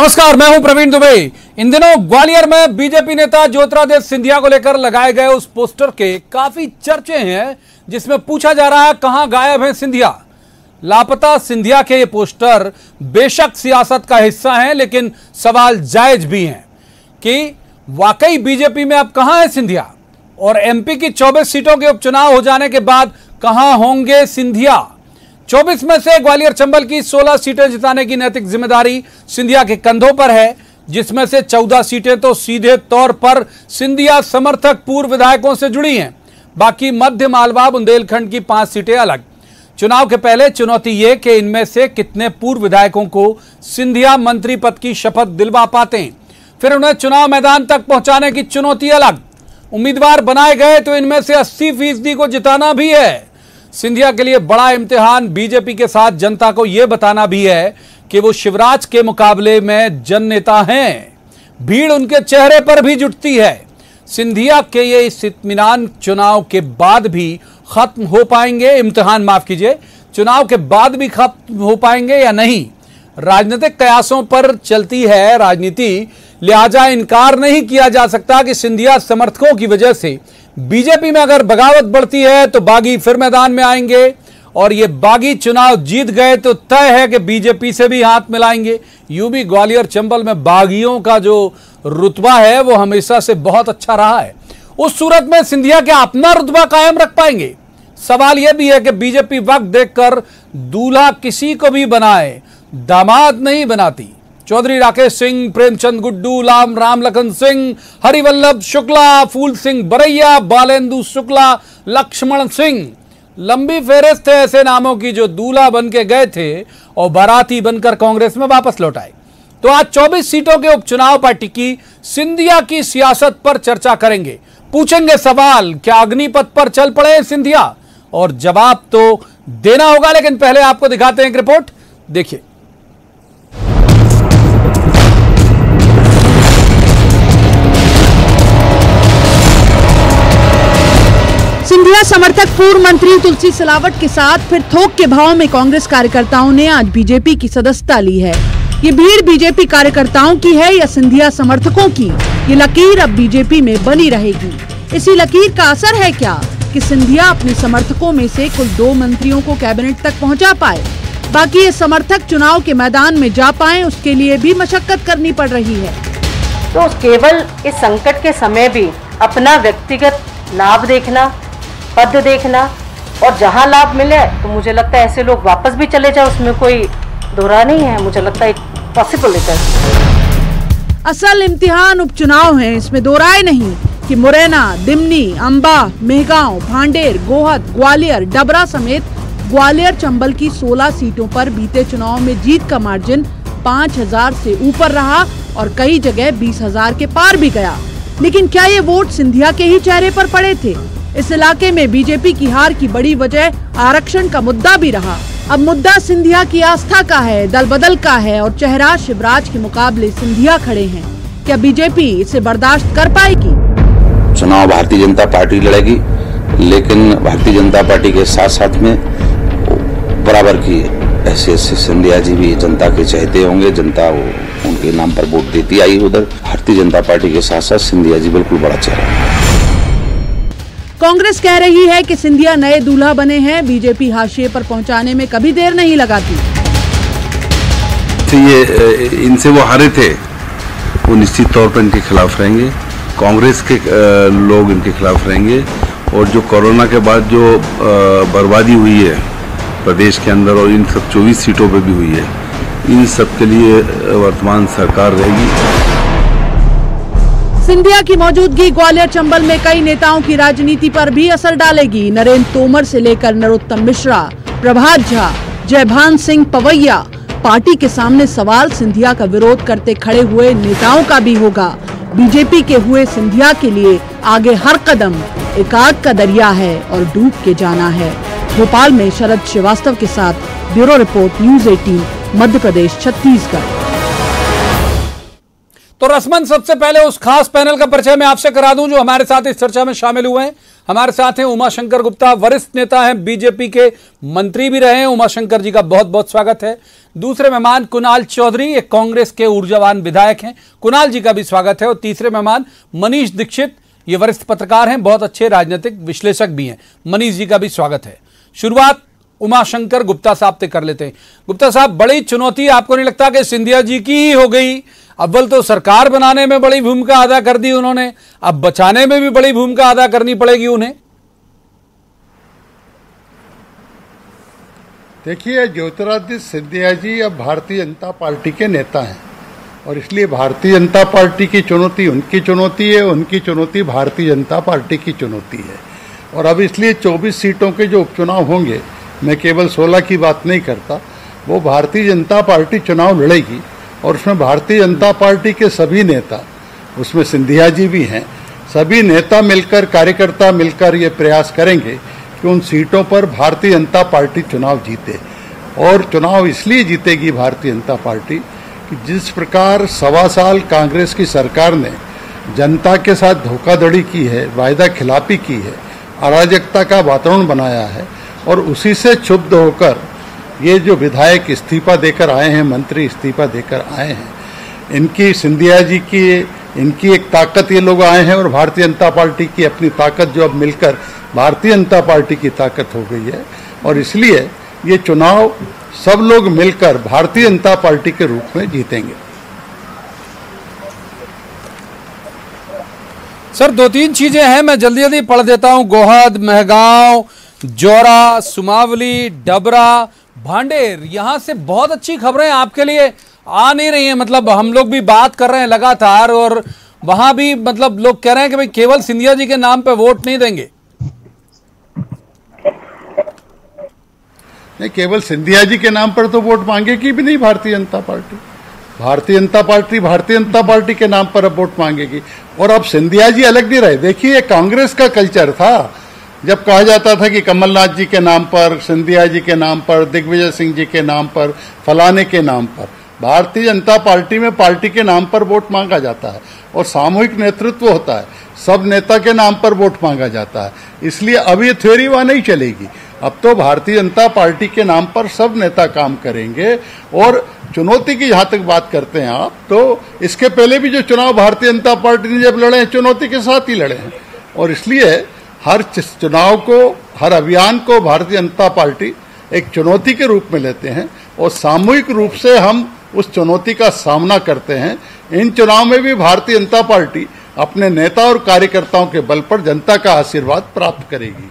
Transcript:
नमस्कार, मैं हूं प्रवीण दुबे। इन दिनों ग्वालियर में बीजेपी नेता ज्योतिरादित्य सिंधिया को लेकर लगाए गए उस पोस्टर के काफी चर्चे हैं, जिसमें पूछा जा रहा है कहां गायब है सिंधिया। लापता सिंधिया के ये पोस्टर बेशक सियासत का हिस्सा हैं, लेकिन सवाल जायज भी हैं कि वाकई बीजेपी में अब कहां है सिंधिया, और एमपी की 24 सीटों के उपचुनाव हो जाने के बाद कहां होंगे सिंधिया। 24 में से ग्वालियर चंबल की 16 सीटें जिताने की नैतिक जिम्मेदारी सिंधिया के कंधों पर है, जिसमें से 14 सीटें तो सीधे तौर पर सिंधिया समर्थक पूर्व विधायकों से जुड़ी हैं। बाकी मध्य मालवा बुंदेलखंड की 5 सीटें अलग। चुनाव के पहले चुनौती यह कि इनमें से कितने पूर्व विधायकों को सिंधिया मंत्री पद की शपथ दिलवा पाते हैं, फिर उन्हें चुनाव मैदान तक पहुंचाने की चुनौती अलग। उम्मीदवार बनाए गए तो इनमें से 80% को जिताना भी है। सिंधिया के लिए बड़ा इम्तिहान बीजेपी के साथ जनता को यह बताना भी है कि वो शिवराज के मुकाबले में जन नेता हैं। भीड़ उनके चेहरे पर भी जुटती है। सिंधिया के ये इस इत्मीनान चुनाव के बाद भी खत्म हो पाएंगे, इम्तिहान माफ कीजिए, चुनाव के बाद भी खत्म हो पाएंगे या नहीं। राजनीतिक कयासों पर चलती है राजनीति, लिहाजा इनकार नहीं किया जा सकता कि सिंधिया समर्थकों की वजह से बीजेपी में अगर बगावत बढ़ती है तो बागी फिर मैदान में आएंगे, और ये बागी चुनाव जीत गए तो तय है कि बीजेपी से भी हाथ मिलाएंगे। यूं भी ग्वालियर चंबल में बागियों का जो रुतबा है वो हमेशा से बहुत अच्छा रहा है। उस सूरत में सिंधिया क्या अपना रुतबा कायम रख पाएंगे? सवाल यह भी है कि बीजेपी वक्त देखकर दूल्हा किसी को भी बनाए, दामाद नहीं बनाती। चौधरी राकेश सिंह, प्रेमचंद गुड्डू, राम लखन सिंह, हरिवल्लभ शुक्ला, फूल सिंह बरैया, बालेंदु शुक्ला, लक्ष्मण सिंह, लंबी फेहरिस्त है ऐसे नामों की जो दूल्हा बन के गए थे और बाराती बनकर कांग्रेस में वापस लौट आए। तो आज 24 सीटों के उपचुनाव पर टिकी सिंधिया की सियासत पर चर्चा करेंगे। पूछेंगे सवाल, क्या अग्निपथ पर चल पड़े सिंधिया? और जवाब तो देना होगा, लेकिन पहले आपको दिखाते हैं एक रिपोर्ट, देखिए। सिंधिया समर्थक पूर्व मंत्री तुलसी सिलावट के साथ फिर थोक के भाव में कांग्रेस कार्यकर्ताओं ने आज बीजेपी की सदस्यता ली है। ये भीड़ बीजेपी कार्यकर्ताओं की है या सिंधिया समर्थकों की? ये लकीर अब बीजेपी में बनी रहेगी। इसी लकीर का असर है क्या कि सिंधिया अपने समर्थकों में से कुल 2 मंत्रियों को कैबिनेट तक पहुंचा पाए? बाकी ये समर्थक चुनाव के मैदान में जा पाए, उसके लिए भी मशक्कत करनी पड़ रही है। तो केवल इस संकट के समय भी अपना व्यक्तिगत लाभ देखना, पद देखना, और जहां लाभ मिले तो मुझे लगता है ऐसे लोग वापस भी चले जाए, उसमें कोई दोहरा नहीं है। मुझे लगता है पॉसिबल है। असल इम्तिहान उपचुनाव है, इसमें दो राय नहीं कि मुरैना, दिमनी, अंबा, मेहगांव, भांडेर, गोहद, ग्वालियर, डबरा समेत ग्वालियर चंबल की 16 सीटों पर बीते चुनाव में जीत का मार्जिन 5000 से ऊपर रहा और कई जगह 20,000 के पार भी गया। लेकिन क्या ये वोट सिंधिया के ही चेहरे पर पड़े थे? इस इलाके में बीजेपी की हार की बड़ी वजह आरक्षण का मुद्दा भी रहा। अब मुद्दा सिंधिया की आस्था का है, दल बदल का है, और चेहरा शिवराज के मुकाबले सिंधिया खड़े हैं। क्या बीजेपी इसे बर्दाश्त कर पाएगी? चुनाव भारतीय जनता पार्टी लड़ेगी, लेकिन भारतीय जनता पार्टी के साथ साथ में बराबर की हैसियत से सिंधिया जी भी जनता के चहेते होंगे। जनता उनके नाम पर वोट देती आई। उधर भारतीय जनता पार्टी के साथ साथ सिंधिया जी बिल्कुल बड़ा चेहरा है। कांग्रेस कह रही है कि सिंधिया नए दूल्हा बने हैं, बीजेपी हाशिए पर पहुंचाने में कभी देर नहीं लगाती। ये इनसे वो हारे थे, वो निश्चित तौर पर इनके खिलाफ रहेंगे। कांग्रेस के लोग इनके खिलाफ रहेंगे, और जो कोरोना के बाद जो बर्बादी हुई है प्रदेश के अंदर और इन सब 24 सीटों पे भी हुई है, इन सब के लिए वर्तमान सरकार रहेगी। सिंधिया की मौजूदगी ग्वालियर चंबल में कई नेताओं की राजनीति पर भी असर डालेगी। नरेंद्र तोमर से लेकर नरोत्तम मिश्रा, प्रभात झा, जयभान सिंह पवैया, पार्टी के सामने सवाल सिंधिया का विरोध करते खड़े हुए नेताओं का भी होगा। बीजेपी के हुए सिंधिया के लिए आगे हर कदम एक आग का दरिया है और डूब के जाना है। भोपाल में शरद श्रीवास्तव के साथ bureau report, news 18, Madhya Pradesh, Chhattisgarh. तो रस्मन सबसे पहले उस खास पैनल का परिचय मैं आपसे करा दूं जो हमारे साथ इस चर्चा में शामिल हुए हैं। हमारे साथ हैं उमाशंकर गुप्ता, वरिष्ठ नेता हैं, बीजेपी के मंत्री भी रहे हैं। उमाशंकर जी का बहुत बहुत स्वागत है। दूसरे मेहमान कुणाल चौधरी, एक कांग्रेस के ऊर्जावान विधायक हैं, कुणाल जी का भी स्वागत है। और तीसरे मेहमान मनीष दीक्षित, ये वरिष्ठ पत्रकार हैं, बहुत अच्छे राजनीतिक विश्लेषक भी हैं, मनीष जी का भी स्वागत है। शुरुआत उमाशंकर गुप्ता साहब से कर लेते हैं। गुप्ता साहब, बड़ी चुनौती आपको नहीं लगता कि सिंधिया जी की ही हो गई? अव्वल तो सरकार बनाने में बड़ी भूमिका अदा कर दी उन्होंने, अब बचाने में भी बड़ी भूमिका अदा करनी पड़ेगी उन्हें। देखिए, ज्योतिरादित्य सिंधिया जी अब भारतीय जनता पार्टी के नेता हैं और इसलिए भारतीय जनता पार्टी की चुनौती उनकी चुनौती है, उनकी चुनौती भारतीय जनता पार्टी की चुनौती है। और अब इसलिए 24 सीटों के जो उपचुनाव होंगे, मैं केवल 16 की बात नहीं करता, वो भारतीय जनता पार्टी चुनाव लड़ेगी और उसमें भारतीय जनता पार्टी के सभी नेता, उसमें सिंधिया जी भी हैं, सभी नेता मिलकर, कार्यकर्ता मिलकर ये प्रयास करेंगे कि उन सीटों पर भारतीय जनता पार्टी चुनाव जीते। और चुनाव इसलिए जीतेगी भारतीय जनता पार्टी कि जिस प्रकार 1.25 साल कांग्रेस की सरकार ने जनता के साथ धोखाधड़ी की है, वायदा खिलाफी की है, अराजकता का वातावरण बनाया है, और उसी से क्षुब्ध होकर ये जो विधायक इस्तीफा देकर आए हैं, मंत्री इस्तीफा देकर आए हैं, इनकी सिंधिया जी की इनकी एक ताकत ये लोग आए हैं और भारतीय जनता पार्टी की अपनी ताकत जो अब मिलकर भारतीय जनता पार्टी की ताकत हो गई है। और इसलिए ये चुनाव सब लोग मिलकर भारतीय जनता पार्टी के रूप में जीतेंगे। सर, 2-3 चीजें हैं, मैं जल्दी जल्दी पढ़ देता हूं। गोहद, मेहगांव, जौरा, सुमावली, डबरा, भांडेर, यहां से बहुत अच्छी खबरें आपके लिए आ नहीं रही हैं। मतलब हम लोग भी बात कर रहे हैं लगातार और वहां भी मतलब लोग कह रहे हैं कि भाई केवल सिंधिया जी के नाम पे वोट नहीं देंगे। नहीं, केवल सिंधिया जी के नाम पर तो वोट मांगेगी भी नहीं भारतीय जनता पार्टी। भारतीय जनता पार्टी के नाम पर अब वोट मांगेगी। और अब सिंधिया जी अलग नहीं रहे। देखिए, कांग्रेस का कल्चर था, जब कहा जाता था कि कमलनाथ जी के नाम पर, सिंधिया जी के नाम पर, दिग्विजय सिंह जी के नाम पर, फलाने के नाम पर। भारतीय जनता पार्टी में पार्टी के नाम पर वोट मांगा जाता है और सामूहिक नेतृत्व होता है, सब नेता के नाम पर वोट मांगा जाता है। इसलिए अब ये थ्योरी वहां नहीं चलेगी। अब तो भारतीय जनता पार्टी के नाम पर सब नेता काम करेंगे। और चुनौती की जहां तक बात करते हैं आप, तो इसके पहले भी जो चुनाव भारतीय जनता पार्टी ने जब लड़े हैं, चुनौती के साथ ही लड़े हैं। और इसलिए हर चुनाव को, हर अभियान को भारतीय जनता पार्टी एक चुनौती के रूप में लेते हैं और सामूहिक रूप से हम उस चुनौती का सामना करते हैं। इन चुनाव में भी भारतीय जनता पार्टी अपने नेता और कार्यकर्ताओं के बल पर जनता का आशीर्वाद प्राप्त करेगी।